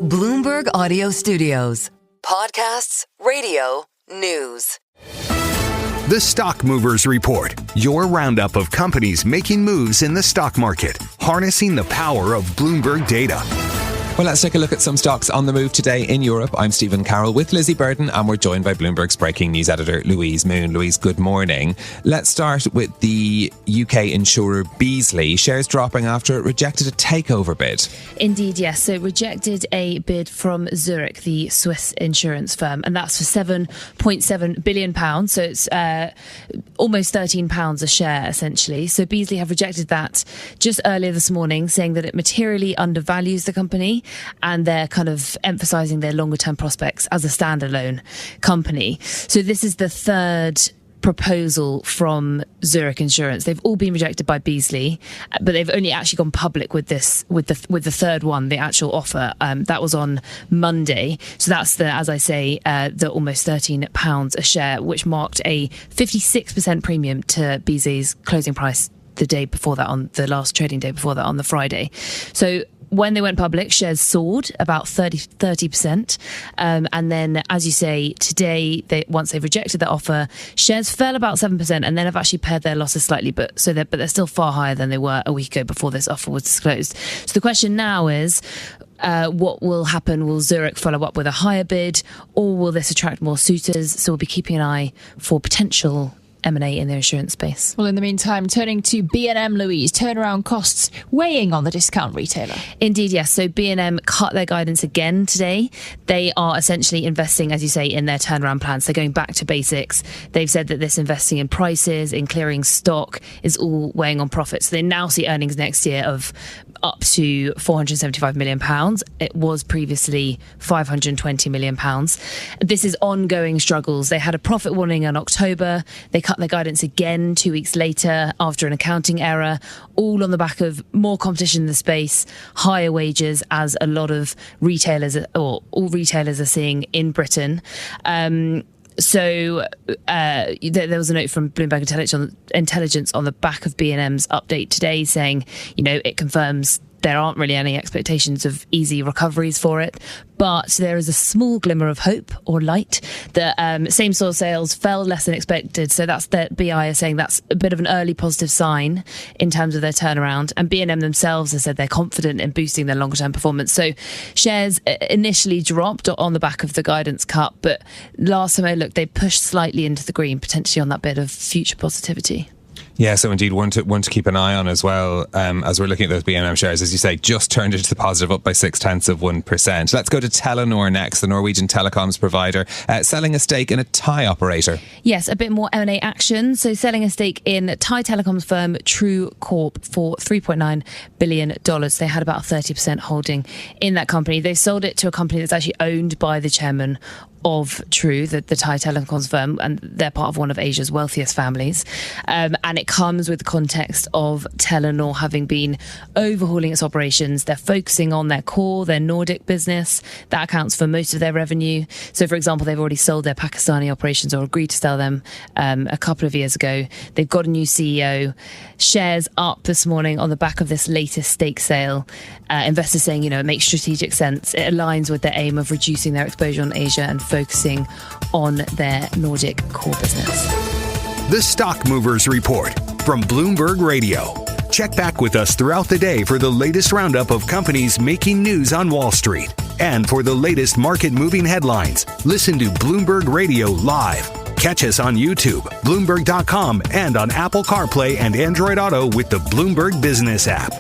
Bloomberg Audio Studios. Podcasts, radio, news. The Stock Movers Report, your roundup of companies making moves in the stock market, harnessing the power of Bloomberg data. Well, let's take a look at some stocks on the move today in Europe. I'm Stephen Carroll with Lizzie Burden, and we're joined by Bloomberg's breaking news editor, Louise Moon. Louise, good morning. Let's start with the UK insurer Beazley. Shares dropping after it rejected a takeover bid. Indeed, yes. So it rejected a bid from Zurich, the Swiss insurance firm, and that's for £7.7 billion. So it's almost £13 a share, essentially. So Beazley have rejected that just earlier this morning, saying that it materially undervalues the company, and they're kind of emphasising their longer term prospects as a standalone company. So this is the third proposal from Zurich Insurance. They've all been rejected by Beazley, but they've only actually gone public with this, with the third one, the actual offer. That was on Monday. So that's as I say, the almost £13 a share, which marked a 56% premium to Beazley's closing price the day before that, on the last trading day before that, on the Friday. So when they went public, shares soared about 30%. And then, as you say, today, once they've rejected that offer, shares fell about 7% and then have actually pared their losses slightly. But they're still far higher than they were a week ago before this offer was disclosed. So the question now is, what will happen? Will Zurich follow up with a higher bid, or will this attract more suitors? So we'll be keeping an eye for potential M&A in the insurance space. Well, in the meantime, turning to B&M, Louise, turnaround costs weighing on the discount retailer. Indeed, yes. So B&M cut their guidance again today. They are essentially investing, as you say, in their turnaround plans. They're going back to basics. They've said that this investing in prices, in clearing stock, is all weighing on profits. So they now see earnings next year of up to £475 million. It was previously £520 million. This is ongoing struggles. They had a profit warning in October. They cut their guidance again 2 weeks later after an accounting error, all on the back of more competition in the space, higher wages, as a lot of retailers, or all retailers, are seeing in Britain. So there was a note from Bloomberg Intelligence on the back of B&M's update today saying, it confirms there aren't really any expectations of easy recoveries for it, but there is a small glimmer of hope or light that same-store sales fell less than expected. So that's the BI is saying that's a bit of an early positive sign in terms of their turnaround. And B&M themselves have said they're confident in boosting their longer-term performance. So shares initially dropped on the back of the guidance cut, but last time I looked, they pushed slightly into the green, potentially on that bit of future positivity. Yeah, so indeed one to keep an eye on as well, as we're looking at those B&M shares, as you say, just turned into the positive, up by 0.6%. Let's go to Telenor next, the Norwegian telecoms provider, selling a stake in a Thai operator. Yes, a bit more M&A action. So selling a stake in Thai telecoms firm True Corp for $3.9 billion. They had about a 30% holding in that company. They sold it to a company that's actually owned by the chairman of True, the Thai telecoms firm, and they're part of one of Asia's wealthiest families. And it comes with the context of Telenor having been overhauling its operations. They're focusing on their core, their Nordic business. That accounts for most of their revenue. So, for example, they've already sold their Pakistani operations, or agreed to sell them a couple of years ago. They've got a new CEO. Shares up this morning on the back of this latest stake sale. Investors saying, it makes strategic sense. It aligns with their aim of reducing their exposure on Asia and focusing on their Nordic core business. The Stock Movers Report from Bloomberg Radio. Check back with us throughout the day for the latest roundup of companies making news on Wall Street. And for the latest market-moving headlines, listen to Bloomberg Radio live. Catch us on YouTube, Bloomberg.com, and on Apple CarPlay and Android Auto with the Bloomberg Business app.